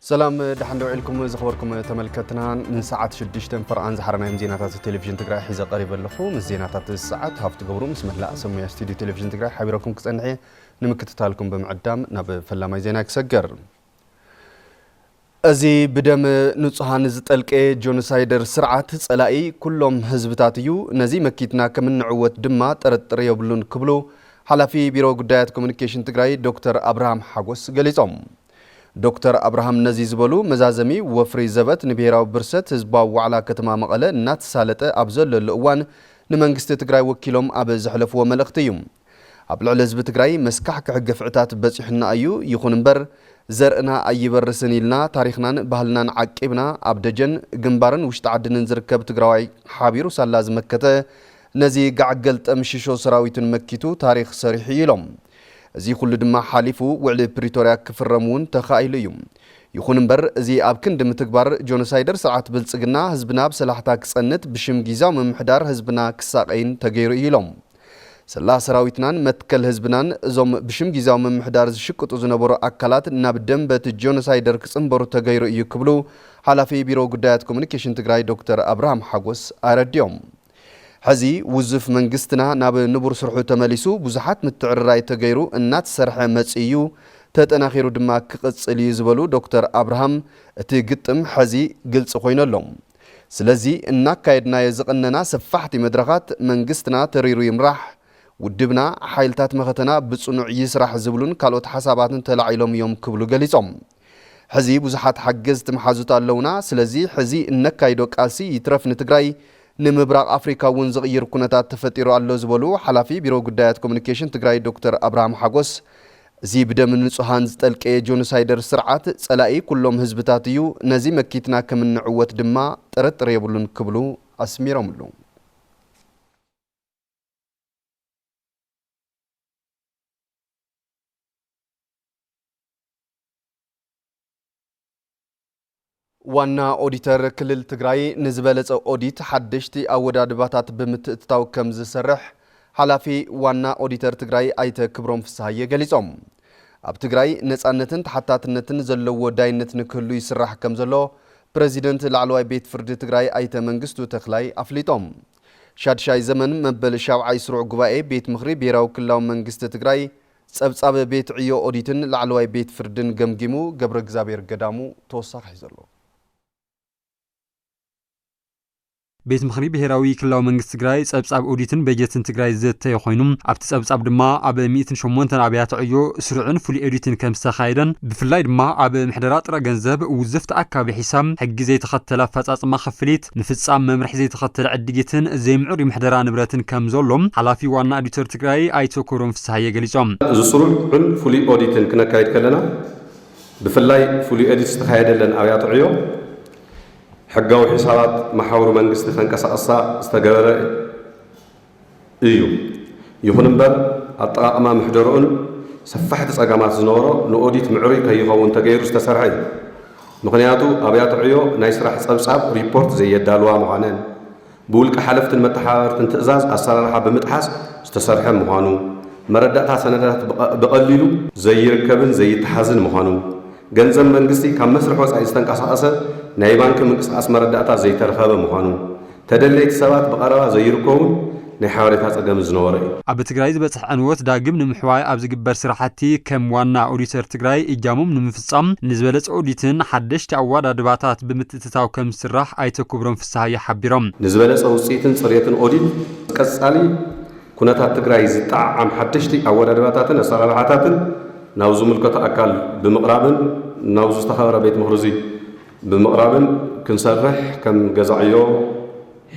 سلام دحن دوعلكم زخبركم تملكتنا من ساعة 6 فرعان زحرنا مزينات التلفزيون تقرأ حيزة قريبا لكم مزينات الساعات هافت قبروا اسم الله سمي استوديو تلفزيون تقرأ حبيركم كسنعي نمكتتالكم بمعدام ناب فلما زيناك سجر أزي بدم نصهان زتلك جونسايدر سرعة صلائي كلهم حزبتاتيو نزي مكيتنا كمن عوت دما ترطر يبلون كبلو حلفي بيرو قدايات كوميونيكيشن تقرأ دكتور أبراهام حاغوس قليصهم دكتور أبراهام نزيز بلو مزازمي وفري زبط نبيراو برست هزبا وعلا كتما مقالة نات سالة أبزل للأوان نمانجست تقراي وكيلوم أب زحلف وملختيوم أبلع لزب تقراي مسكح كحق فعتات بسيحنا أيو يخون مبر زرقنا أي برسني لنا تاريخنا بهلنا عقبنا أبدجن جنبارن وشتعدن نزركب تقراي حابيرو سال لازم مكته نزي قعقلت أمشيشو سراويتن مكيتو تاريخ صريحي لهم زي كل دما حالفو وعلى بريتوريا كفرمون تخايليوم يخون مبر زي أبكن دم تكبر جونسايدر ساعات بلصقنا حزبنا بسلاحتا كصنت بشم جيزاو ممحدار حزبنا كساقين تغيرو إيلوم سلا سراويتنان متكل حزبنان زوم بشم جيزاو ممحدار زشقطو زنبرو أكلات نابدم بت جونسايدر كصنبرو تغيرو يكبلو حلفي بيرو قدايات كوميونيكيشن تقراي دكتور أبراهام حاغوس أرديوم حزي وزف منجستنا ناب نبور سرحو تماليسو بزحات متعرراي تغيرو النات سرح مصيو تتناخيرو دما كقصلي زبلو دكتور ابراهام اتي قطم حزي قلص خوينلهم سلازي اناكايدنا يزقننا سفحتي مدرخات منجستنا تريرو يمراح ودبنا حايلتات مختنا بصنوع يسرح زبلون كالوت حساباتن تلاعيلهم يوم كبلو قليصهم حزي بزحات حجز تمحازوت اللونا سلازي حزي اناكايدو قالسي يترفن تقراي نمبراق أفريقيا ونزغير كونتات تفتيرو اللو زبلو حلفي بيرو قدايات كوميونيكيشن تقراي دكتور أبراهام حاغوس زي بدا من نصهان زتلك جونسايدر سرعات صلائي كلهم حزبتاتيو نزي مكيتنا كمن عوت دما ترطر يبلون كبلو أسميرهم لهم وانا اوديتر كلل تግራይ نزبلص اوديت حدشتي اودادباتات بمتتاو كمز سرح حلافي وانا اوديتر تግራይ ايته كبروم فسايه ገሊጾም ኣብ ትግራይ ነጻነትን ተሓታትነትን ዘለዎ ዳይነት ንክህሉ ይስራሕ ከም ዘሎ ፕሬዚደንት ላዕለዋይ ቤት ፍርዲ ትግራይ አይተ መንግስቱ ተክላይ አፍሊጦም ሻድሻይ ዘመን መበል ሻውዓይ ስሩዕ ጉባኤ ቤት ምኽሪ ብሔራዊ ክልላዊ መንግስቲ ትግራይ ጸብጻበ ቤት ዕዮ ኦዲትን ላዕለዋይ ቤት ፍርድን ገምጊሙ ገብረ እግዚአብሔር ገዳሙ ተወሳኺ ዘሎ ቤት ምኽሪ ብሔራዊ ክልላዊ መንግስቲ ትግራይ ጸብጻብ ኦዲትን በጀትን ትግራይ ዘተ ይኾይኑም ኣብቲ ጸብጻብ ድማ ኣብ 108 ኣብያተ ዕዮ ስሩዕን ፍሉይ ኦዲትን ከም ዝተኻየደን ብፍላይ ድማ ኣብ ምሕደራ ጥረ ገንዘብ ውዝፍቲ ኣካባቢ ሒሳብ ሕጊ ዘይተኸተለ ኣፈጻጽማ ክፍሊት ንፍጻም መምርሒ ዘይተኸተለ ዕድጊትን ዘይምዑር ምሕደራ ንብረትን ከም ዘሎም ሓላፊ ዋና ኦዲተር ትግራይ ኣይቶ ኮሮም ፍስሓየ ገሊጾም እዚ ስሩዕን ፍሉይ ኦዲትን ክነካይድ ከለና ብፍላይ ፍሉይ ኦዲት ዝተኻየደለን ኣብያተ ዕዮ حقاو حسابات محاور منجست تنقسقسا استغبر ايو يخون امبر اطاقما محدرون سفحت صقامات زنورو نوديت معري كيخون تغير استسرحي مخنياتو ابيات عيو ناي سراح صبصاب ريبورت زي يدالوا مخانن بولق حلفت المتحاورت تئزاز اسرارها بمطحاس استسرح مخانو مرداتا سندات بقليلو زي يركبن زي يتحازن مخانو ገንዘብ መንግስቲ ካብ መስርሕ ወጻኢ ዝተንቀሳቀሰ ናይ ባንክ ምንቅስቃስ መረዳእታ ዘይተረኸበ ምዃኑ ተደለይቲ ሰባት ብቐረባ ዘይርከቡን ናይ ሓበሬታ ፀገም ዝነበረ እዩ ኣብ ትግራይ ዝበፅሕ ዕንወት ዳግም ንምሕዋይ ኣብ ዝግበር ስራሕቲ ከም ዋና ኦዲተር ትግራይ እጃሞም ንምፍጻም ንዝበለፀ ኦዲትን ሓደሽቲ ኣዋዳድባታት ብምትእትታው ከም ዝስራሕ ኣይተ ክብሮም ፍስሓ ይሓቢሮም ንዝበለፀ ውፅኢትን ፅሬትን ኦዲት ቀጻሊ ኩነታት ትግራይ ዝጣዓም ሓደሽቲ ኣዋዳድባታትን ኣሰራርሓታትን ناوزو ملكة أكل بمقرابن ناوزو استخبار بيت مخرزي بمقرابن كنسرح كم جزعيو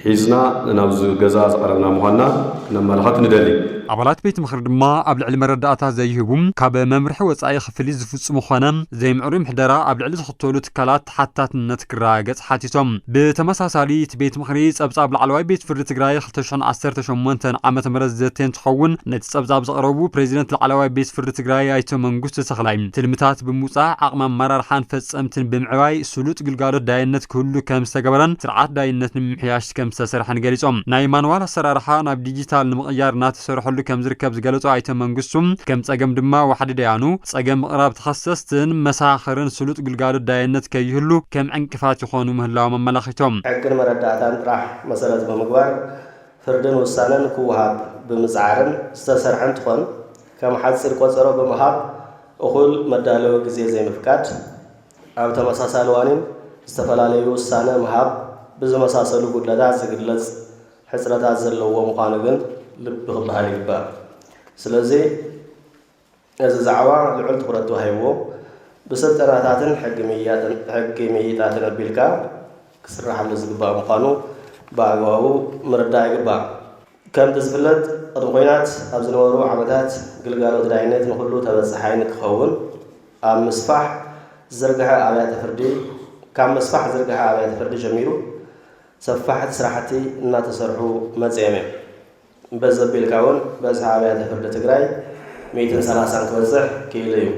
حيزنا ناوزو جزاز قرنا مهنا نما لخت ندلي عبالات بيت مخرج ما قبل علم الرداءات زيهم كاب ممرح وصاي خفلي زفص مخانم زي معرم حدرا قبل علم خطولو تكالات حتى نتكراجت حاتيتهم بتمساسالي بيت مخرج ابصاب العلواي بيت فرد تግራይ 2018 عامه مرز زتين تخون نتصبصاب زقربو بريزيدنت العلواي بيت فرد تግራይ ايتو منغست تخلاي تلمتات بموصا عقم مررحان فصمتن بمعواي سلوت ግልጋሎት ዳይነት كله كم استقبلن سرعات ዳይነት ንምሕያሽ كم تسرحن ገሊጾም ናይ ማንዋል አሰራርሓ ናብ ዲጂታል ንምቕያር ናተሰርሐሉ كم زركب زقلتو عيتم منقسم كم تقم دما واحد ديانو تقم قراب تخصصتن مساخرن سلوط قلقالو داينت كيهلو كم عنكفات يخونو مهلاو من ملاخيتهم حقن مرداتان راح مسألة بمقبار فردن وسانن كوهاب بمزعرن استسرحن تخون كم حادثر قصرو بمهاب أخول مدالو قزي زي مفكات أو تمساسالوانين استفلالي وسانن مهاب بزو مساسلو قدلات زقلت حسرات زلو ومقانقن لبخ بهالي الباب سلازي إذا زعوا لعل تقردو هايوو بسلطناتاتن حكمياتن البلكا كسرح لزقبا مقانو باقواو مردا يقبا كم تزفلت الغينات أبزنورو عمدات قلقالو دراينات نخلو تبزحين كخون مسفح زرقها عبايات فردي كم مسفح زرقها عبايات فردي جميلو سفحت سراحتي إنا تسرحو مزيمي بزبيل كاون بزها عبايات فرد تقراي 130 كوزح كيليو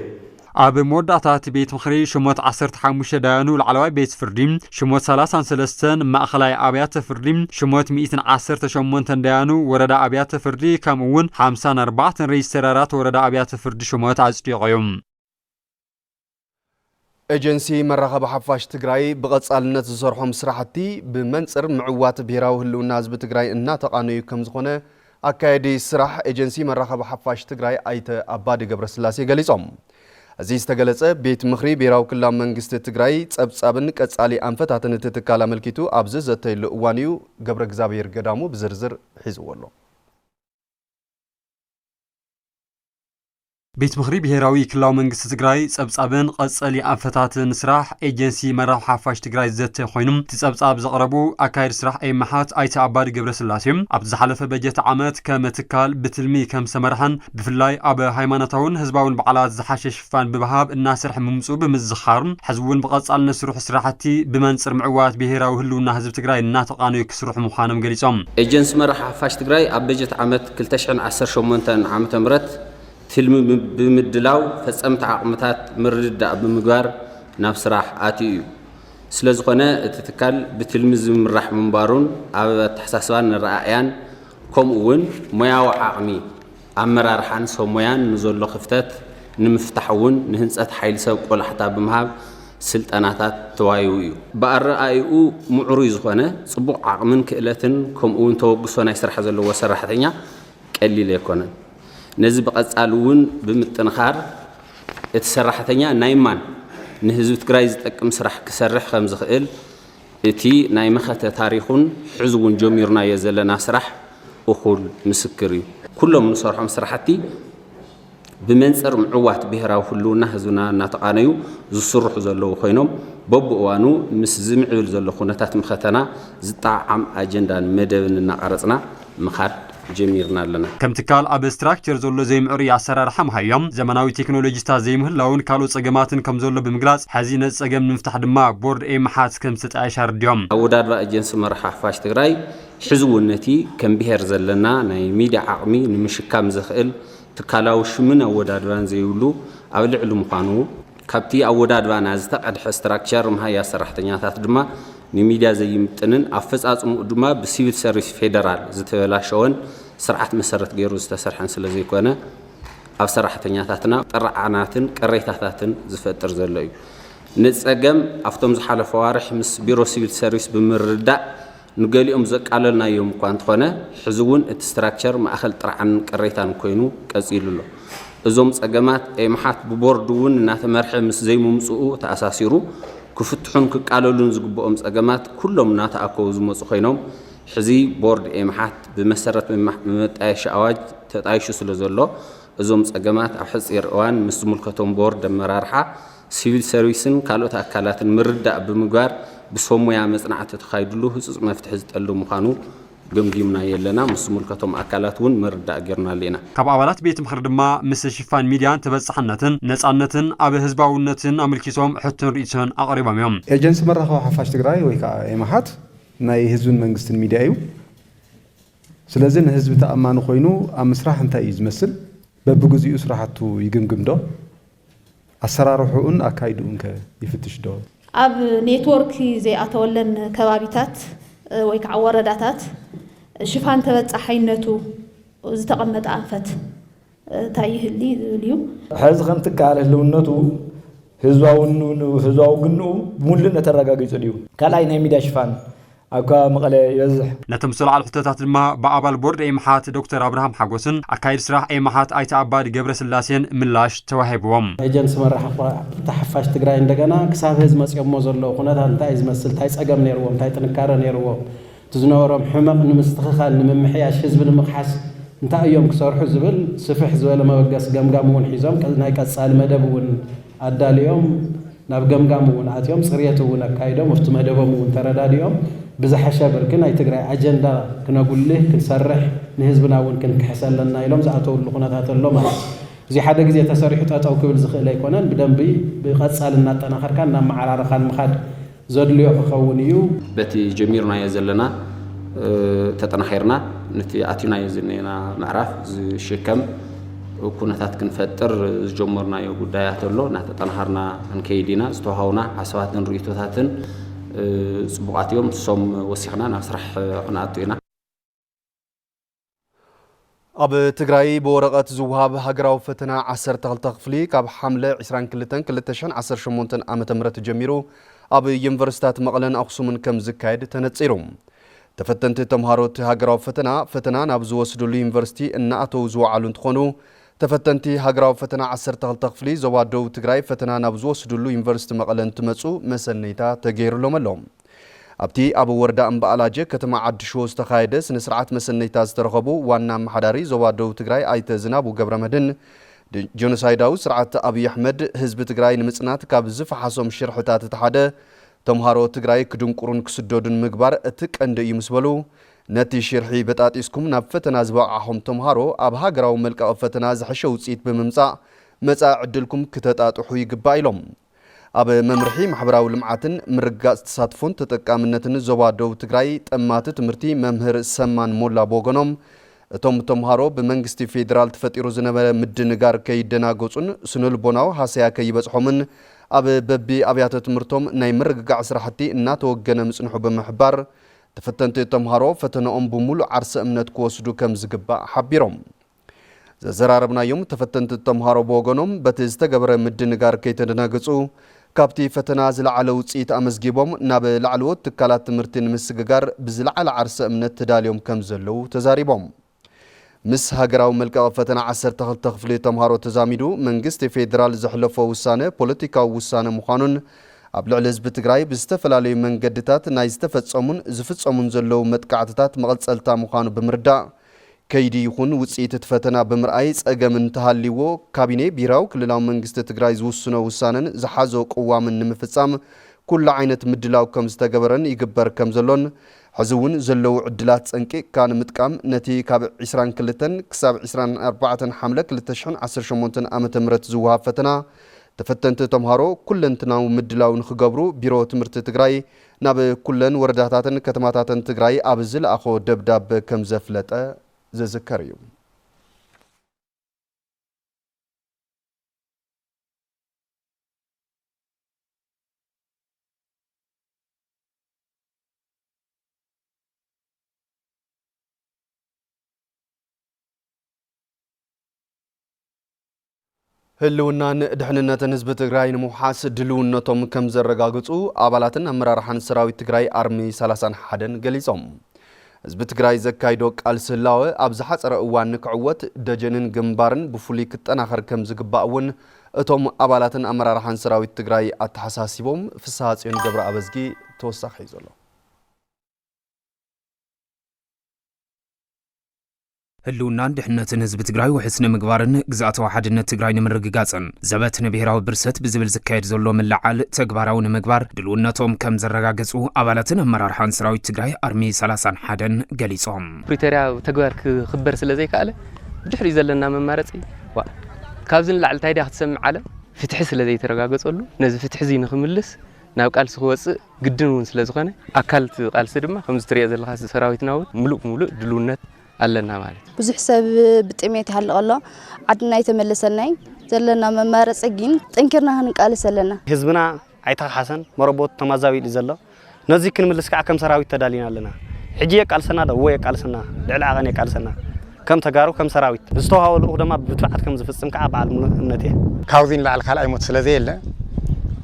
أب مودعات بيت مخري شموت 15 دانو العلوي بيت فرديم شموت 33 مأخلاي أبيات فرديم شموت 110 دانو وردا أبيات فردي كمون 54 ريسترارات وردا أبيات فردي شموت عزتي غيوم ኤጀንሲ መራኸቢ ሓፋሽ ትግራይ ብቐጻልነት ዝሰርሖም ስራሕቲ ብመንጽር ምዕዋት ብሄራዊ ህልውና ህዝቢ ትግራይ እናተቃነዩ ከም ዝኾነ አካሄዲ ስራሕ ኤጀንሲ መራኸቢ ሓፋሽ ትግራይ አይተ አባዲ ገብረስላሴ ገሊጾም እዚ ዝተገለጸ ቤት ምኽሪ ብሄራዊ ክልላዊ መንግስቲ ትግራይ ጸብጻብን ቀጻሊ አንፈታትን ትትካላ መልኪቱ ኣብዚ ዘተይሉ እዋንዩ ገብረ እግዚአብሔር ገዳሙ ብዝርዝር ሒዝወሎ ቤት ምኽሪ ብሄራዊ ክልላዊ መንግስቲ ትግራይ ጸብጻብን ቀጸሊ አንፈታትን ስራሕ ኤጀንሲ መራኸቢ ሓፋሽ ትግራይ ዘተ ኮይኑም ጸብጻብ ዘቅረቡ አካሄድ ስራሕ ኤማሓት አይተ አባዲ ገብረስላሴ ኣብ ዝሓለፈ በጀት ዓመት ከመትካል ብትልሚ ከም ሰመርሐን ብፍላይ ኣብ ሃይማኖታውን ህዝባውን በዓላት ዝሓሸ ሽፋን ብባሃብ እናስርሕ ምምጹ ብምዝኻር ሕዝቡን ብቐጻልነት ስራሕ ስራሕቲ ብመንጽር ምዕዋት ብሄራዊ ህልውና ህዝቢ ትግራይ እናተቃነዩ ክስርሑ ምዃኖም ገሊጾም ኤጀንሲ መራኸቢ ሓፋሽ ትግራይ ኣብ በጀት ዓመት 2018 ዓመተ ምህረት تلم بمدلاو فصمت عقمتات مرداء بمغار ناب سراح اتيو سلازخونه تتكال بتلمز مرح منبارون اب تحساسوان الرأيان كم اون مياو عقمي امرارحان سوميان نزولو خفتات نمفتحون نهنصات حيل سب قول حتى بمهاب سلطناتات توايو بارأيو معروي زخونه صبو عقمن كእለትን كم اون توغسو ናይ ስራሕ ዘለዎ ሰራሕተኛ ቀሊል ይኮነን نزي بقصالون بمتنخار اتسرحتنيا نايمان نهزو تግራይ ዝጠቅም ስራሕ ክሰርሕ ከም ዝኽእል እቲ ናይ መኸተ ታሪኹን ሕዝቡን ጀሚርና የዘለና ስራሕ እኹል ምስክር እዩ ኩሎም ንሰርሖም ስራሕቲ ብመንጽር ምዕዋት ብሄራዊ ህልውና ህዝብና እናተቃነዩ ዝስርሑ ዘለዉ ኮይኖም በብእዋኑ ምስ ዝምዕብል ዘሎ ኩነታት ምኸተና ዝጣዓም አጀንዳን መደብን እናቀረጽና ምኻድ جميرنا لنا كم تكال أب استراكتر زولو زي معري أسرار حمهايام زمناوي تكنولوجيستا زي مهلاون كالو تسقماتن كم زولو بمقلاس حزينة تسقم نفتح دما بورد اي محات كم 16 ديوم أوداد بقى جنس مرحة حفاش تقراي حزو النتي كم بيهر زلنا ناي ميديا عقمي نمشكام زخيل تكالاو شمن أوداد بان زيولو أولي علم قانو كابتي أوداد بان ازتقعد استراكتر مهايا سرحتنياتات دما نميديا زي متنن أفصاص مقدما بسيفل سيرفيس فيدرال زتبلاشون سرعت مسرت غيرو استسرحن سلازي كونه أف سرحتنياتاتنا طرعناتن قريتاتاتن زفطر زلو نصقم افتم زحلف وارح مس بيرو سيفل سيرفيس بمرداء نقاليهم زقاللنا يوم كانت خونه حزون ستراكشر ماخل طرعن قريتان كوينو قصيللو ازوم صقمات ايمحات ببوردون ناتمرح مس زي ممصو تاساسيرو كفتحون كقالولون زغبوم صقمات كلهم ناتاكو زمصو خينوم حزي بورد ايمحات بمسرت ممطايش اواج تطايش سلازلو ازوم صقمات اب حصير اوان مس ملكتهم بورد مرارحه سيفل سيرفيسن كالوت اكالاتن مردا بمغار بسوميا مصنعت تخايدلو حصص مفتح زطلو مخانو ገምጊምና የለና መስሙልከቶም አካላቱን መርዳ ገርና ለና ካብ አባላት ቤት ምክር ድማ ምስ ሽፋን ሚዲያን ተበጽሕነትን ነጻነትን ኣብ ህዝባውነትን አመልኪሶም ሕቱን ሪኢሶን አቅሪቦም እዮም ኤጀንሲ መራኸቢ ሓፋሽ ትግራይ ወይ ከዓ ኤማሓት ናይ ህዝብን መንግስትን ሚዲያ እዩ ስለዚህ ንህዝብ ተኣማኒ ኮይኑ ኣብ ምስራሕ እንታይ እዩ ዝመስል በብግዚኡ ስራሕቱ ይግምግም ዶ አሰራርሑን አካይዱን ይፍትሽ ዶ ኣብ ኔትወርክ ዘይኣተወለን ከባቢታት ወይ ከዓ ወረዳታት ሽፋን ተበጻሕነቱ ዝተቐመጠ ኣንፈት እንታይ ይህሊ ዝብልዩ ሕዚ ከም ትካል ህልውነቱ ህዝባዊ ግንኡ ብሙሉእ ተረጋጊጹ ድዩ ካልኣይ ናይ ሚድያ ሽፋን ኣብ ከባቢ መቐለ ይበዝሕ ነቶም ሰልዓል ሕቶታት ድማ ብኣባል ቦርድ ኤምሓት ዶክተር አብርሃም ሓጎስን ኣካይድ ስራሕ ኤምሓት ኣይተ ኣባዲ ገብረስላሴን ምላሽ ተዋሂብዎም ኤጀንሲ መራሒ ተሓፋሽ ትግራይ እንደገና ክሳብ ህዝብ መጽዮሞ ዘሎ ኩነታት እንታይ ዝመስል እንታይ ጸገም ነይርዎ እንታይ ጥንካረ ነይርዎ ትዝነበሮም ሕመቕ ንምስትኽኻል ንምምሕያሽ ህዝቢ ንምቕሓስ እንታይ እዮም ክሰርሑ ዝብል ስፍሕ ዝበለ መበገስ ገምጋም እውን ሒዞም ናይ ቀጻሊ መደብ እውን ኣዳልዮም ናብ ገምጋም እውን ኣትዮም ጽርየት እውን ኣካይዶም ኣብቲ መደቦም እውን ተረዳድዮም ብዝሓሸ ብርኪ ናይ ትግራይ ኣጀንዳ ክነጉልህ ክንሰርሕ ንህዝብና እውን ክንክሕሰለና ኢሎም ዝኣተውሉ ኩነታት ኣሎ ማለት እዚ ሓደ ግዜ ተሰሪሑ ጠጠው ክብል ዝኽእል ኣይኮነን ብደንቢ ብቐጻሊ እናጠናኸርካ እናመዓራረኻን ምኻድ ዘድልዮ ክኸውን እዩ በቲ ጀሚርናዮ ዘለና ተጠናኺርና ነቲ ኣትዩናዮ ዝኔና ምዕራፍ ዝሽከም ኩነታት ክንፈጥር ዝጀመርናዮ ጉዳያት ኣሎ እናተጠናኸርና ክንከይድ ኢና ዝተዋሃቡና ሓሳባትን ርእቶታትን ጽቡቃት እዮም ሶም ወሲኽና ናብ ስራሕ ክንኣቱ ኢና ኣብ ትግራይ በወረቐት ዝውሃብ ሃገራዊ ፈተና 12 ክፍሊ ካብ ሓምለ 22 2018 ዓመተ ምህረት ጀሚሩ ኣብ ዩኒቨርሲታት መቐለን ኣኽሱምን ከም ዝካየድ ተነጺሩ ተፈተንቲ ተምሃሮ ሃገራዊ ፈተና ናብ ዝወስዱሉ ዩኒቨርሲቲ እናኣተው ዝወዓሉ እንትኾኑ ተፈተንቲ ሃገራዊ ፈተና 12 ክፍሊ ዞባ ደቡብ ትግራይ ፈተና ናብ ዝወስዱሉ ዩኒቨርሲቲ መቐለ እንትመጹ መሰነይታ ተገይሩሎም ኣሎ ኣብቲ ኣብ ወረዳ እምበኣላጀ ከተማ ዓዲሾ ዝተኻየደ ስነ ስርዓት መሰነይታ ዝተረኸቡ ዋና ኣመሓዳሪ ዞባ ደቡብ ትግራይ ኣይተ ዝናቡ ገብረመድህን ጆኖሳይዳዊ ስርዓት ኣብይ ኣሕመድ ህዝቢ ትግራይ ንምጽናት ካብ ዝፈሓሶም ሽርሕታት እቲ ሓደ ተምሃሮ ትግራይ ክድንቁሩን ክስደዱን ምግባር እቲ ቀንዲ እዩ ምስ በሉ ነቲ ሽርሒ በጣጢስኩም ናብ ፈተና ዝበቕዓኹም ተምሃሮ ኣብ ሃገራዊ መልቀቕ ፈተና ዝሐሸ ውፅኢት ብምምጻእ መጻኢ ዕድልኩም ክተጣጥሑ ይግባእ ኢሎም ኣብ መምርሒ ማሕበራዊ ልምዓትን ምርጋጽ ተሳትፎን ተጠቃምነትን ዞባ ደቡብ ትግራይ ጠማቲ ትምህርቲ መምህር ሰማን ሞላ ቦገኖም እቶም ተምሃሮ ብመንግስቲ ፌደራል ተፈጢሩ ዝነበረ ምድንጋር ከይደናገጹን ስነልቦናዊ ሃሰያ ከይበጽሖምን ኣብ በቢ ኣብያተ ትምህርቶም ናይ ምርግጋዕ ስራሕቲ እናተወገነ ምጽንሑ ብምሕባር ተፈተንቲ ተምሃሮ ፈተናኦም ብሙሉእ ዓርሰ እምነት ክወስዱ ከም ዝግባእ ሓቢሮም ዘዘራረብናዮም ተፈተንቲ ተምሃሮ ብወገኖም በቲ ዝተገበረ ምድንጋር ከይተደናገጹ ካብቲ ፈተና ዝለዓለ ውፅኢት ኣመዝጊቦም ናብ ላዕለዎት ትካላት ትምህርቲ ንምስግጋር ብዝለዓለ ዓርሰ እምነት ተዳልዮም ከም ዘለው ተዛሪቦም ምስ ሃገራዊ መልቀቕ ፈተና 12 ክፍሊ ተምሃሮ ተዛሚዱ መንግስቲ ፌደራል ዘሕለፎ ውሳነ ፖለቲካዊ ውሳነ ምዃኑን ኣብ ልዕሊ ህዝቢ ትግራይ ብዝተፈላለዩ መንገድታት ናይ ዝተፈጸሙን ዝፍጸሙን ዘለው መጥቃዕትታት መቐጸልታ ምዃኑ ብምርዳእ ከይዲ ይኹን ውፅኢት እቲ ፈተና ብምርኣይ ጸገም እንተሃልይዎ ካቢኔ ብሄራዊ ክልላዊ መንግስቲ ትግራይ ዝውስኖ ውሳነን ዝሓዞ ቅዋምን ንምፍጻም ኩሉ ዓይነት ምድላው ከም ዝተገበረን ይግበር ከም ዘሎን ሕዚ እውን ዘለው ዕድላት ጸንቂቕካ ንምጥቃም ነቲ ካብ 22 ክሳብ 24 ሓምለ 2018 ዓመተ ምህረት ዝውሃብ ፈተና ተፈተንቲ ተምሃሮ ኩለንትናዊ ምድላው ንኽገብሩ ቢሮ ትምህርቲ ትግራይ ናብ ኩለን ወረዳታትን ከተማታትን ትግራይ ኣብ ዝለኣኾ ደብዳቤ ከም ዘፍለጠ ዝዝከር እዩ ህልውናን ድሕንነትን ህዝቢ ትግራይ ንምውሓስ ድልውነቶም ከም ዘረጋግጹ ኣባላትን ኣመራርሓን ሰራዊት ትግራይ ኣርሚ 31 ገሊጾም ህዝቢ ትግራይ ዘካይዶ ቃልሲ ህላወ ኣብ ዝሓፀረ እዋን ንክዕወት ደጀንን ግንባርን ብፍሉይ ክጠናኸር ከም ዝግባእ እውን እቶም ኣባላትን ኣመራርሓን ሰራዊት ትግራይ ኣተሓሳሲቦም ፍስሓ ጽዮን ገብረ ኣበዝጊ ተወሳኺ እዩ ዘሎ ህልውናን ድሕነትን ህዝቢ ትግራይ ውሕስነ ምግባርን ግዛእታዊ ሓድነት ትግራይ ንምርግጋጽን ዘበት ንብሔራዊ ብርሰት ብዝብል ዝካየድ ዘሎ ምልዓል ተግባራዊ ንምግባር ድልውነቶም ከም ዘረጋገጹ ኣባላትን ኣመራርሓን ሰራዊት ትግራይ ኣርሚ 31 ገሊጾም ፕሪቶሪያ ተግባር ክኽበር ስለ ዘይከኣለ ድሕሪ ዘለና መማረጺ ካብዚ ንላዕሊ እንታይ ዳ ክትሰምዕ ዓለም ፍትሒ ስለ ዘይተረጋገጸሉ ነዚ ፍትሒ እዚ ንኽምልስ ናብ ቃልሲ ክወፅእ ግድን እውን ስለ ዝኾነ ኣካል ቃልሲ ድማ ከም ዝትሪኦ ዘለኻ ሰራዊትና እውን ሙሉእ ድልውነት ኣለና ማለት ብዙሕ ሰብ ብጥሜት ይሃልቕ ኣሎ ዓድና ይተመለሰናይ ዘለና መማረፂ ግን ጠንኪርና ክንቃልስ ኣለና ህዝብና ኣይተሓሰን መረቦት ተማዛቢል ዘሎ ነዚ ክንምልስ ከዓ ከም ሰራዊት ተዳሊና ኣለና ሕጂ የቃልሰና ዶ ወይ የቃልሰና ልዕሊ ዓቐን የቃልሰና كم تجارو كم سراويت استوها والقدما بتبعت كم زفصم كعب على النتيه كاوزين لا الخال ايموت سلازي لا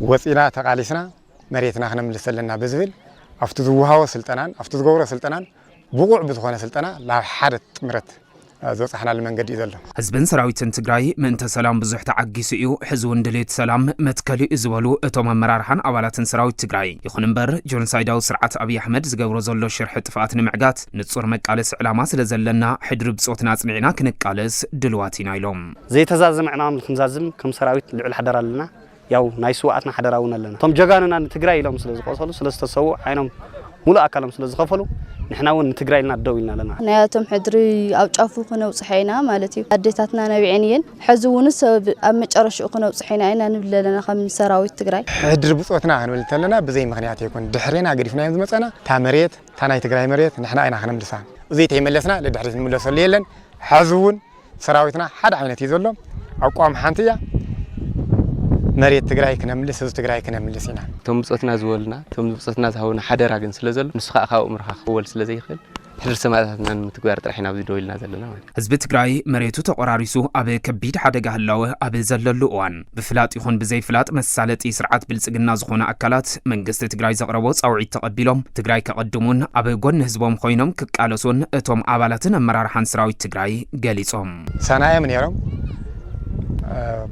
وصينا تقاليسنا مريتنا خنا ملسلنا بزبل افتو زوهاو سلطنان افتو زغوره سلطنان بوقع بزخونه سلطنا لا حدت مرت زوصحنا لمنجد يزل حزبن سراويتن تግራይ ምንተ ሰላም ብዙሕ ተዓጊሱ እዩ ሕዝውን ድሌት ሰላም መትከሊ ዝወሉ እቶም አመራርሓን አባላትን ሰራዊት ትግራይ ይኹን እምበር ጆኖሳይዳዊ ስርዓት አብይ አሕመድ ዝገብሮ ዘሎ ሽርሕ ጥፋት ንምዕጋት ንጹር መቃለስ ዕላማ ስለዘለና ሕድሪ ብጾትና ጽኒዕና ክንቃለስ ድልዋቲና ኢሎም ዘይተዛዝምዕና ክንዛዝም ከም ሰራዊት ልዕል ሓደር ኣለና ያው ናይ ስዋዕትና ሓደራውን ኣለና ቶም ጀጋንና ንትግራይ ኢሎም ስለዝቆሰሉ ስለዝተሰው ዓይኖም ሙሉ አካሎም ስለዝኸፈሉ نحنا ون تجري لنا الدولة لنا. نياتهم حدري أو شافوا خنا وصحينا مالتي أديتاتنا نبيعنيين حزون السبب أم ترش خنا وصحينا أنا نبلا لنا خمس سراوي تجري. حدر بصوتنا هنقول لنا بزي مغنيات يكون دحرينا قريفنا يوم مثلا تامريت تاناي تجري مريت نحنا أين خنا مدرسان زي تيملسنا لدحريت المدرسة الليلا حزون سراويتنا حد عينتي زلهم أو قام حنتيا مريت تجري كنا ملس تجري كنا ملسينا. توم بصوتنا زولنا توم بصوتنا زهونا حدر عجن سلزل نسخة خاو مرخ خول سلزي خل حدر سماعتنا نتقارر ترحنا بدي دويلنا زلنا. حزب تجري مريتو تقراريسو أبي كبيد حدا جهلاوه أبي زللو أوان بفلات يخون بزي فلات مسالة إسرعات بالسجن زخونا أكلات من قصة تجري زقربوت أو عيد تقبلهم تجري كقدمون أبي جون هزبهم خوينهم كقالسون توم عبالتنا مرار حنسراوي تجري جالسهم. سنة من يوم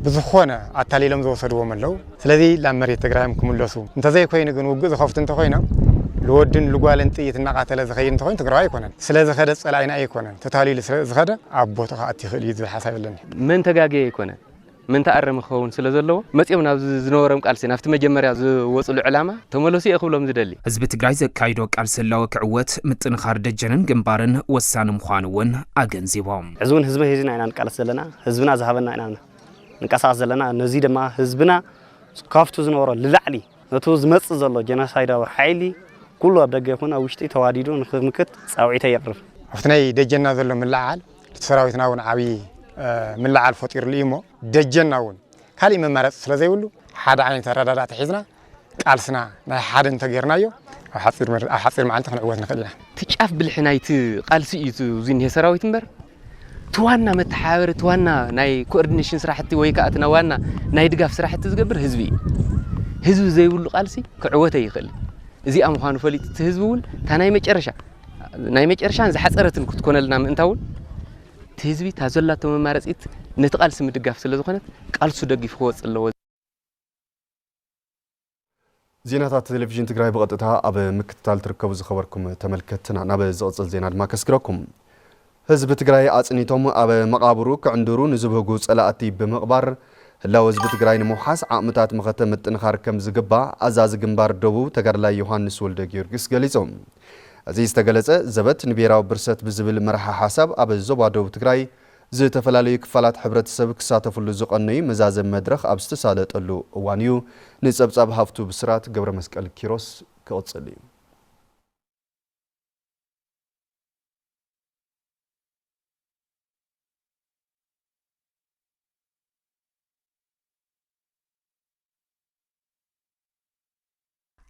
بزخونه أتاليلهم زوصلوا من لو سلذي لما مريت تجريهم كملصو أنت زي كوين يكون وجز خفت أنت خوينا لودن لقوال أنت يتنقط على زخين أنت خوين تجري يكونن سلذي خدت علينا يكونن تتالي لزخدة عبوتها أتخلي ذي حسب لنا من تجاجي يكونن من تقرم خون سلذي لو ما تيمنا زنورم قالسين أفت مجمرة وصلوا علامة تملصي أخولهم زدلي حزب تجري كايدو قالسين لو كعوت متن خارج جنن جنبارن وسان مخانون أجنزيهم عزون حزب هزين عنا قالس لنا حزبنا ذهبنا عنا نكاسع زلنا نزيد ما حزبنا كافتو زنورا للعلي نتوز مص زلو جناسايدا وحيلي كله ابدغ يكون اوشتي تواديدو نخمكت صاوعيته يقرب افتناي دجنا زلو من لعال سراويتنا ون عبي من لعال فطير ليمو دجنا ون خالي ممارس سلازي ولو حدا عين تردادات حزنا قالسنا ما حدا تغيرنايو حصير معلت خنعوت نخلينا تشاف بالحنايت قالسيتو زين هي سراويت مبر توانا متحاور توانا ناي كوردينيشن سراحتي ويكاتنا وانا ناي دغاف سراحتي زغبر حزبي حزب زي يقول قالسي كعوته يخل ازي امخانو فليت تحزبول تناي مጨረሻን زحصرتن كتكونلنا ምንታውን تحزبي تازلاته ممارصيت نتقالس مدغاف ስለዝኾነ ቃልሱ ደግፍ ክወጽለዎ ዜናታት ቴሌቪዥን ትግራይ በቀጥታ ኣብ ምክትታል ትርከቡ ዝኸበርኩም ተመልከትና ናብ ዝቕጽል ዜና ድማ ከስክረኩም ህዝብ ትግራይ አጽኒቶም ኣብ መቃብሩ ክዕንድሩ ንዝብህጉ ጸላእቲ ብምቕባር ህላው ህዝብ ትግራይ ንምሓስ ዓቕምታት መኸተ ምጥንኻር ከም ዝግባ ኣዛዚ ግንባር ደቡብ ተጋድላይ ዮሐንስ ወልደ ጊዮርጊስ ገሊጾም እዚ ዝተገለጸ ዘበት ንብሔራዊ ብርሰት ብዝብል መርሓ ሓሳብ ኣብ ዞባ ደቡብ ትግራይ ዝተፈላለዩ ክፋላት ሕብረተሰብ ክሳተፍሉ ዝቐነዩ መዛዘም መድረኽ ኣብ ዝተሳለጠሉ እዋን እዩ ንጸብጻብ ሃፍቱ ብስራት ገብረ መስቀል ኪሮስ ክቕጽል እዩ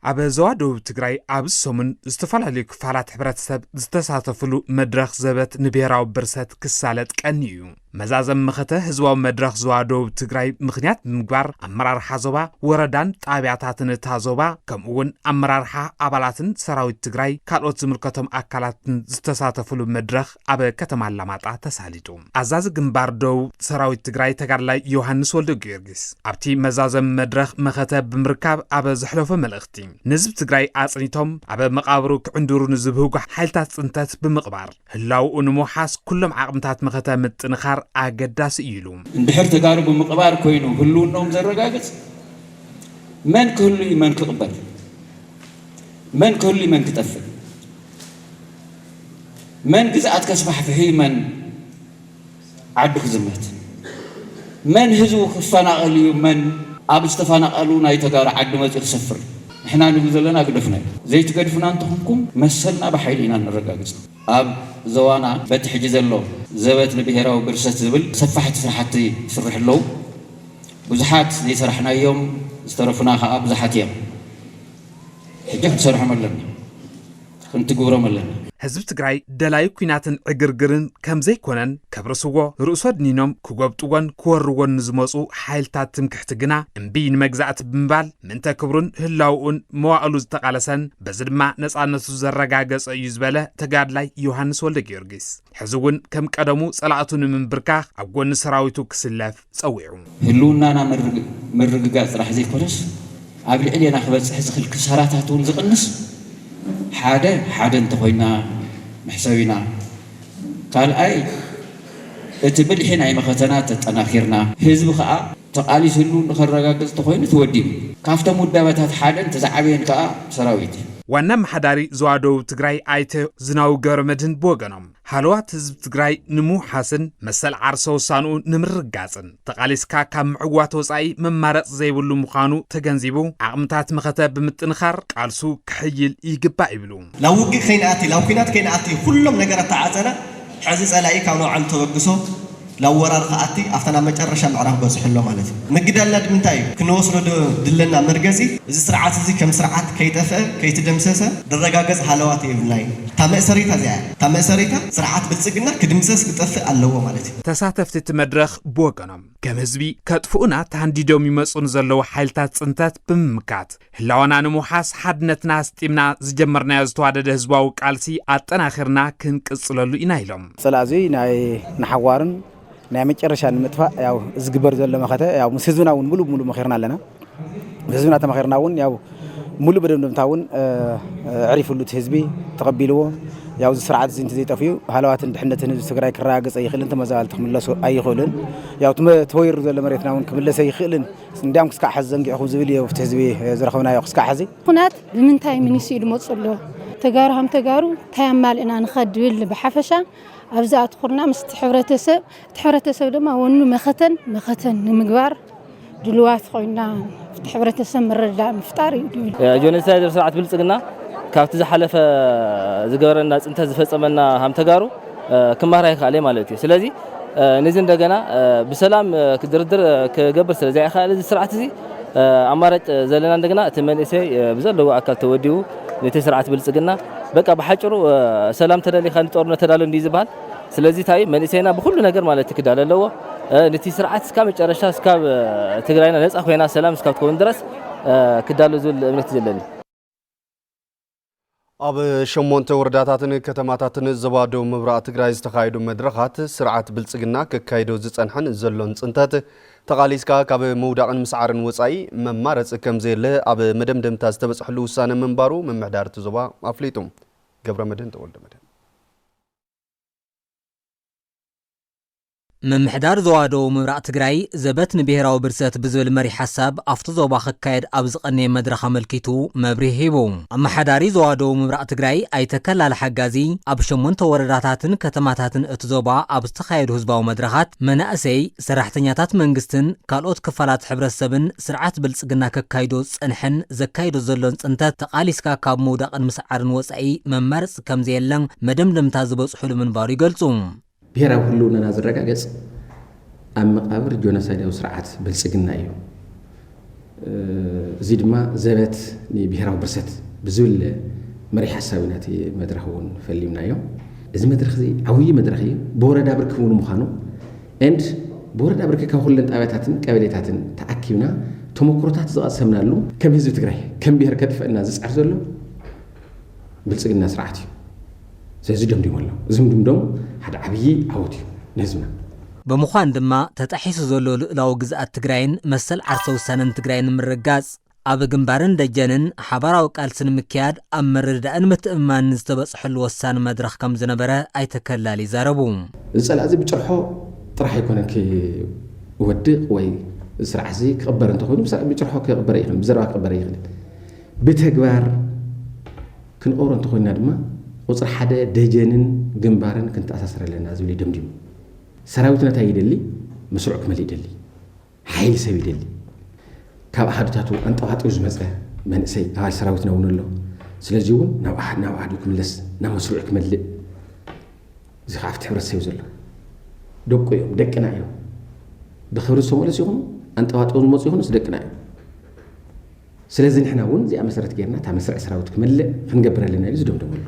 ኣብ ዞባ ደቡብ ትግራይ ኣብ ሰሙን ዝተፈላለዩ ክፋላት ሕብረተሰብ ዝተሳተፍሉ መድረኽ ዘበት ንብሔራዊ ብርሰት ክሳለጥ ቀኒ እዩ መዛዘም መኸተ ህዝባዊ መድረኽ ዞባ ደቡብ ትግራይ ምኽንያት ብምግባር ኣመራርሓ ዞባ ወረዳን ጣብያታትን እታ ዞባ ከምኡውን ኣመራርሓ ኣባላትን ሰራዊት ትግራይ ካልኦት ዝምልከቶም ኣካላትን ዝተሳተፍሉ መድረኽ ኣብ ከተማ ኣላማጣ ተሳሊጡ ኣዛዚ ግንባር ደቡብ ሰራዊት ትግራይ ተጋድላይ ዮሐንስ ወልደ ጊዮርጊስ ኣብቲ መዛዘም መድረኽ መኸተ ብምርካብ ኣብ ዝሕለፈ መልእኽቲ ንህዝቢ ትግራይ ኣጽኒቶም ኣብ መቃብሩ ክዕንድሩ ንዝብህጉ ሓይልታት ጽንተት ብምቕባር ህላውኡ ንምሓስ ኩሎም ዓቕምታት መኸተ ምጥንኻር ኣገዳሲ እዩ ኢሉ እንድሕር ተጋሩ ብምቕባር ኮይኑ ህልውነኦም ዘረጋግጽ መን ክህሉ መን ክቕበር መን ክህሉ መን ክጠፍእ መን ግዝኣት ከስፋሕፍሕ መን ዓዱ ክዝመት መን ህዝቡ ክፈናቐል እዩ መን ኣብ ዝተፈናቐሉ ናይ ተጋሩ ዓዱ መጽእ ክሰፍር احنا نقول لنا قدفنا زي تقدفنا انتم مسلنا بحيلنا نرجعز اب زوانا بتحجز له زبت لبهراو برست زبل سفحت فرحتي فرح له بزحات زي سرحنا يوم استرفناها اب زحات يوم حجه سرح ملنا كنت قوره ملنا ህዝብ ትግራይ ደላይ ኩናትን ዕግርግርን ከም ዘይኮነን ከብርስዎ ርእሶ ድኒኖም ክጎብጥዎን ክወርዎን ዝመፁ ሓይልታት ትምክሕቲ ግና እምቢ ንመግዛእቲ ብምባል ምንተ ክብሩን ህላውኡን መዋእሉ ዝተቃለሰን በዚ ድማ ነፃነቱ ዘረጋገፀ እዩ ዝበለ ተጋድላይ ዮሃንስ ወልደ ጊዮርጊስ ሕዚ እውን ከም ቀደሙ ጸላእቱ ንምንብርካኽ ኣብ ጎኒ ሰራዊቱ ክስለፍ ፀዊዑ ህልውናና ምርግጋፅ ጥራሕ ዘይኮነስ ኣብ ልዕልና ክበፅሕ ዝኽእል ክሳራታት እውን ዝቕንስ ሓደ እንተኮይና መሕሰቢና ካልኣይ እቲ ብልሒ ናይ መኸተና ተጠናኺርና ህዝቢ ከዓ ተቃሊስሉ ንኸረጋግፅ ተኮይኑ ትወዲም ካብቶም ውዳበታት ሓደ ተዛዓበየን ከዓ ሰራዊት ዋና መሓዳሪ ዞባ ደቡብ ትግራይ ኣይተ ዝናው ገብረመድህን ብወገኖም ሃለዋት ህዝቢ ትግራይ ንምውሓስን መሰል ዓርሰ ውሳንኡ ንምርጋፅን ተቃሊስካ ካብ ምዕዋት ወፃኢ መማረፅ ዘይብሉ ምዃኑ ተገንዚቡ ዓቕምታት መኸተ ብምጥንኻር ቃልሱ ክሕይል ይግባእ ይብሉ ላው ውግእ ከይንኣቲ ላው ኩናት ከይንኣቲ ኩሎም ነገራት ተዓፀነ ሕዚ ጸላኢ ካብ ነውዓሉ ተበግሶ ላው ወራር ከኣቲ ኣፍተና መጨረሻ ምዕራፍ በፅሕሎ ማለት እዩ ምግዳልና ድምንታይ እዩ ክንወስዶ ድለና መርገፂ እዚ ስርዓት እዚ ከም ስርዓት ከይጠፍአ ከይትደምሰሰ ድረጋገፅ ሃለዋት የብልናይ ታመእሰሪታ እዚኣ ታመእሰሪታ ስርዓት ብልፅግና ክድምሰስ ክጠፍእ ኣለዎ ማለት እዩ ተሳተፍቲ እቲ መድረኽ ብወገኖም ከም ህዝቢ ከጥፍኡና ተሃንዲዶም ይመፁን ዘለዉ ሓይልታት ፅንተት ብምምካት ህላዋና ንምውሓስ ሓድነትና ስጢምና ዝጀመርናዮ ዝተዋደደ ህዝባዊ ቃልሲ ኣጠናኺርና ክንቅፅለሉ ኢና ኢሎም ጸላእዚ ናይ ንሓዋርን ናይ መጨረሻ ንምጥፋእ ያው ዝግበር ዘሎ መኸተ ያው ምስ ህዝብና እውን ሙሉ መኺርና ኣለና ህዝብና ተመኺርና እውን ያው ሙሉ በደምደምታ እውን ዕሪፍሉ ህዝቢ ተቐቢልዎ ያው ስርዓት እዚ ዘይጠፍዩ ሃለዋትን ድሕነትን ህዝቢ ትግራይ ክረጋገፅ ይኽእልን ተመዛበልቲ ክምለሱ ኣይኽእልን ያው ተወይሩ ዘሎ መሬትና እውን ክምለስ ኣይኽእልን እንዲያም ክስካዕ ሕዚ ዘንጊዕኹም ዝብል እዩ ኣብቲ ህዝቢ ዝረኸብናዮ ክስካዕ ሕዚ ኩናት ብምንታይ ምንስ እዩ ልመፁ ኣሎ ተጋሩ ሃም ተጋሩ እንታይ ኣማልእና ንኸድብል ብሓፈሻ ኣብዛ ኣትኩርና ምስቲ ሕብረተሰብ ድማ ወኑ መኸተን ንምግባር ድልዋት ኮይና እቲ ሕብረተሰብ መረዳእ ምፍጣር እዩ ጆኖሳይድ ስርዓት ብልጽግና ካብቲ ዝሓለፈ ዝገበረና ጽንተት ዝፈጸመና ሃም ተጋሩ ክማራ ይኻለ ማለት እዩ ስለዚ ነዚ እንደገና ብሰላም ክድርድር ክገብር ስለዚ ይኻለ እዚ ስርዓት እዚ ኣማራጭ ዘለና እንደገና እቲ መንእሰይ ብዘለዎ ኣካል ተወዲኡ ነቲ ስርዓት ብልጽግና በቃ በሓጭሩ ሰላም ተደሊኻ ንጦርነት ተዳሎ እንዲ ዝበሃል ስለዚ ታይ መንእሰይና ብኩሉ ነገር ማለት ክዳል ኣለዎ ነቲ ስርዓት እስካ መጨረሻ እስካ ትግራይና ነፃ ኮይና ሰላም እስካ ትኮን ድረስ ክዳሎ ዝብል እምነት ዘለኒ ኣብ ሸሞንተ ወረዳታትን ከተማታትን ዞባ ደቡብ ምብራቕ ትግራይ ዝተኻየዱ መድረኻት ስርዓት ብልጽግና ክካይዶ ዝጸንሐን ዘሎን ጽንተት ተቓሊስካ ካብ ምውዳቕን ምስዓርን ወፃኢ መማረፂ ከም ዘየለ ኣብ መደምደምታ ዝተበፅሐሉ ውሳነ ምንባሩ ምምሕዳር እቲ ዞባ ኣፍሊጡ ገብረመድህን ተወልደ መድህን ምምሕዳር ዞባ ደቡብ ምብራቕ ትግራይ ዘበት ንብሔራዊ ብርሰት ብዝብል መሪ ሓሳብ ኣብቲ ዞባ ክካየድ ኣብ ዝቐነየ መድረኽ ኣመልኪቱ መብርሂ ሂቡ ኣመሓዳሪ ዞባ ደቡብ ምብራቕ ትግራይ ኣይተከላል ሓጋዚ ኣብ 8 ወረዳታትን ከተማታትን እቲ ዞባ ኣብ ዝተኻየዱ ህዝባዊ መድረኻት መናእሰይ ሰራሕተኛታት መንግስትን ካልኦት ክፋላት ሕብረተሰብን ስርዓት ብልጽግና ክካይዶ ዝጸንሐን ዘካይዶ ዘሎን ጽንተት ተቓሊስካ ካብ ምውዳቕን ምስዓርን ወፃኢ መማረፂ ከም ዘየለን መደምደምታ ዝበፅሑሉ ምንባሩ ይገልጹ ብሔራዊ ህልውናና ዝረጋገጽ ኣብ መቃብር ጆኖሳይዳዊ ስርዓት ብልጽግና እዩ እዚ ድማ ዘበት ንብሔራዊ ብርሰት ብዝብል መሪ ሓሳብ ናቲ መድረኽ እውን ፈሊምናዮ እዚ መድረኽ እዚ ዓብዪ መድረኽ እዩ ብወረዳ ብርኪ እውን ምዃኑ ኤንድ ብወረዳ ብርኪ ካብ ኩለን ጣብያታትን ቀበሌታትን ተኣኪብና ተመክሮታት ዝቐሰምናሉ ከም ህዝቢ ትግራይ ከም ብሔር ከጥፍአና ዝፅዕር ዘሎ ብልጽግና ስርዓት እዩ ስለዚ ደምዲሞ ኣሎ እዚ ምድምዶም ሓደ ዓብዪ ዓወት እዩ ንህዝብና ብምዃን ድማ ተጣሒሱ ዘሎ ልእላዊ ግዝኣት ትግራይን መሰል ዓርሰ ውሳነን ትግራይን ምርጋጽ ኣብ ግንባርን ደጀንን ሓባራዊ ቃልሲ ንምክያድ ኣብ መረዳእን ምትእምማን ዝተበፅሐሉ ወሳኒ መድረኽ ከም ዝነበረ ኣይተከላል ይዛረቡ እዚ ጸላእ እዚ ብጭርሖ ጥራሕ ኣይኮነን ክወድቕ ወይ ስርዓት እዚ ክቕበር እንተኮይኑ ብጭርሖ ክቕበረ ይኽእል ብዘረባ ክቕበረ ይኽእል ብተግባር ክንቀብሮ እንተኮይና ድማ ቁፅሪ ሓደ ደጀንን ግንባርን ክንተኣሳሰር ኣለና ዝብል ደምዲሙ ሰራዊትና እንታይ ይደሊ መስርዑ ክመልእ ይደሊ ሓይሊ ሰብ ይደሊ ካብ ኣሓዱታቱ ኣንጠዋጢኡ ዝመፀ መንእሰይ ኣባል ሰራዊትና እውን ኣሎ ስለዚ እውን ናብ ኣሓዱ ክምለስ ናብ መስርዑ ክመልእ እዚ ከዓ ኣብቲ ሕብረተሰብ ዘሎ ደቁ እዮም ደቅና እዮም ብክብሪ ዝተመለሱ ይኹኑ ኣንጠዋጢኡ ዝመፁ ይኹኑስ ደቅና እዮም ስለዚ ንሕና እውን እዚኣ መሰረት ጌርና እታ መስርዕ ሰራዊት ክመልእ ክንገብር ኣለና ኢሉ ዝደምደመሉ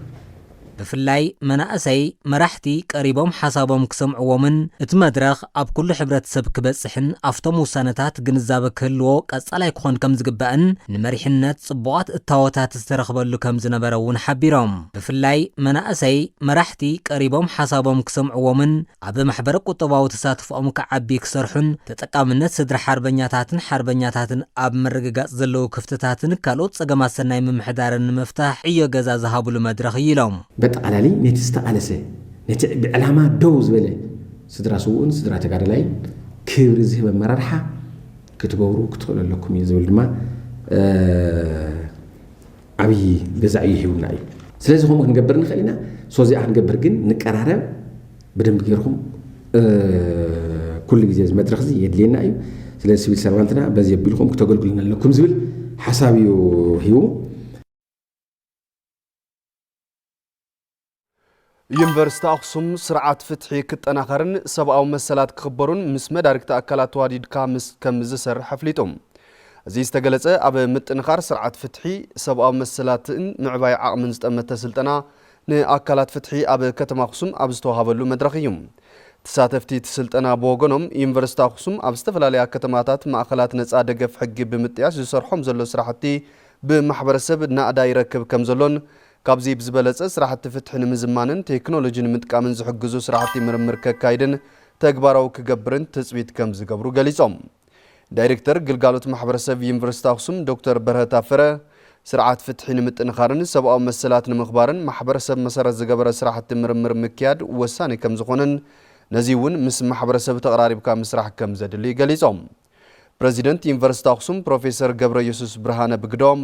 ብፍላይ መናእሰይ መራሕቲ ቀሪቦም ሓሳቦም ክሰምዕዎምን እቲ መድረኽ ኣብ ኩሉ ሕብረተሰብ ክበጽሕን ኣብቶም ውሳነታት ግንዛበ ክህልዎ ቀጻላይ ክኾን ከም ዝግባእን ንመሪሕነት ጽቡቓት እታወታት ዝተረኽበሉ ከም ዝነበረ እውን ሓቢሮም ብፍላይ መናእሰይ መራሕቲ ቀሪቦም ሓሳቦም ክሰምዕዎምን ኣብ ማሕበረ ቁጠባዊ ተሳትፎኦም ክዓቢ ክሰርሑን ተጠቃምነት ስድራ ሓርበኛታትን ሓርበኛታትን ኣብ መረጋጋጽ ዘለዉ ክፍተታትን ካልኦት ጸገማት ሰናይ ምምሕዳርን ንምፍታሕ ዕዮ ገዛ ዝሃብሉ መድረኽ ኢሎም በጠቃላሊ ነቲ ዝተቃለሰ ነቲ ብዕላማ ደው ዝበለ ስድራ ስውእን ስድራ ተጋዳላይ ክብሪ ዝህብ ኣመራርሓ ክትገብሩ ክትኽእሉ ኣለኩም እዩ ዝብል ድማ ዓብዪ ገዛ እዩ ሂቡና እዩ ስለዚ ከምኡ ክንገብር ንኽእል ኢና ሶዚኣ ክንገብር ግን ንቀራረብ ብደንብ ገይርኩም ኩሉ ግዜ መድረኽ እዚ የድልየና እዩ ስለዚ ሲቪል ሰርቫንትና በዚ የቢልኩም ክተገልግሉና ኣለኩም ዝብል ሓሳብ እዩ ሂቡ ዩኒቨርሲቲ አክሱም ስርዓት ፍትሒ ክጠናኸርን ሰብአዊ መሰላት ክኽበሩን ምስ መዳርክቲ አካላት ተዋዲድካ ከም ዝሰርሕ ኣፍሊጦም እዚ ዝተገለጸ ኣብ ምጥንኻር ስርዓት ፍትሒ ሰብአዊ መሰላትን ምዕባይ ዓቕምን ዝጠመተ ስልጠና ንኣካላት ፍትሒ ኣብ ከተማ አክሱም ኣብ ዝተዋሃበሉ መድረኽ እዩ ተሳተፍቲ ስልጠና ብወገኖም ዩኒቨርሲቲ አክሱም ኣብ ዝተፈላለያ ከተማታት ማእኸላት ነፃ ደገፍ ሕጊ ብምጥያስ ዝሰርሖም ዘሎ ስራሕቲ ብማሕበረሰብ ናእዳ ይረክብ ከም ዘሎን ካብዚ ብዝበለጸ ስራሕቲ ፍትሒ ንምዝማንን ቴክኖሎጂ ንምጥቃምን ዝሕግዙ ስራሕቲ ምርምር ከካይድን ተግባራዊ ክገብርን ትጽቢት ከም ዝገብሩ ገሊጾም ዳይሬክተር ግልጋሎት ማሕበረሰብ ዩኒቨርሲቲ አክሱም ዶክተር በረኸት ኣፈረ ስርዓት ፍትሒ ንምጥንኻርን ሰብአዊ መሰላት ንምኽባርን ማሕበረሰብ መሰረት ዝገበረ ስራሕቲ ምርምር ምክያድ ወሳኒ ከም ዝኾነን ነዚ እውን ምስ ማሕበረሰብ ተቀራሪብካ ምስራሕ ከም ዘድሊ ገሊጾም ፕሬዚደንት ዩኒቨርሲቲ አክሱም ፕሮፌሰር ገብረ ኢየሱስ ብርሃነ ብግዶም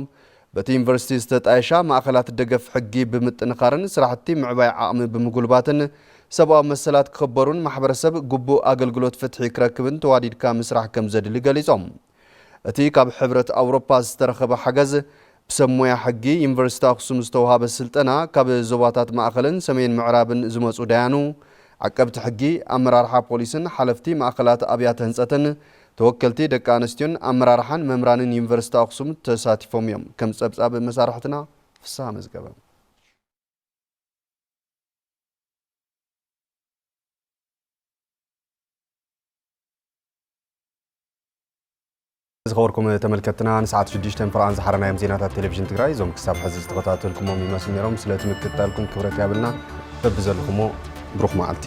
በቲ ዩኒቨርሲቲ ዝተጣየሻ ማእኸላት ደገፍ ሕጊ ብምጥንኻርን ስራሕቲ ምዕባይ ዓቕሚ ብምጉልባትን ሰብአዊ መሰላት ክኽበሩን ማሕበረሰብ ግቡእ ኣገልግሎት ፍትሒ ክረክብን ተዋዲድካ ምስራሕ ከም ዘድሊ ገሊጾም እቲ ካብ ሕብረት ኣውሮፓ ዝተረኸበ ሓገዝ ብሰብ ሞያ ሕጊ ዩኒቨርሲቲ አክሱም ዝተዋሃበ ስልጠና ካብ ዞባታት ማእኸልን ሰሜን ምዕራብን ዝመፁ ዳያኑ ዓቀብቲ ሕጊ ኣመራርሓ ፖሊስን ሓለፍቲ ማእኸላት ኣብያተ ህንፀትን ተወከልቲ ደቂ ኣንስትዮን ኣመራርሓን መምራንን ዩኒቨርሲቲ አክሱም ተሳቲፎም እዮም ከም ጸብጻብ መሳርሕትና ፍስሓ መዝገበ ዝኸበርኩም ተመልከትና ንሰዓት 6 ፍርኣን ዝሓረናዮም ዜናታት ቴሌቪዥን ትግራይ ዞም ክሳብ ሕዚ ዝተኸታተልኩሞም ይመስሉ ነይሮም ስለቲ ምክትታልኩም ክብረት ያብልና በብዘለኹሞ ብሩኽ መዓልቲ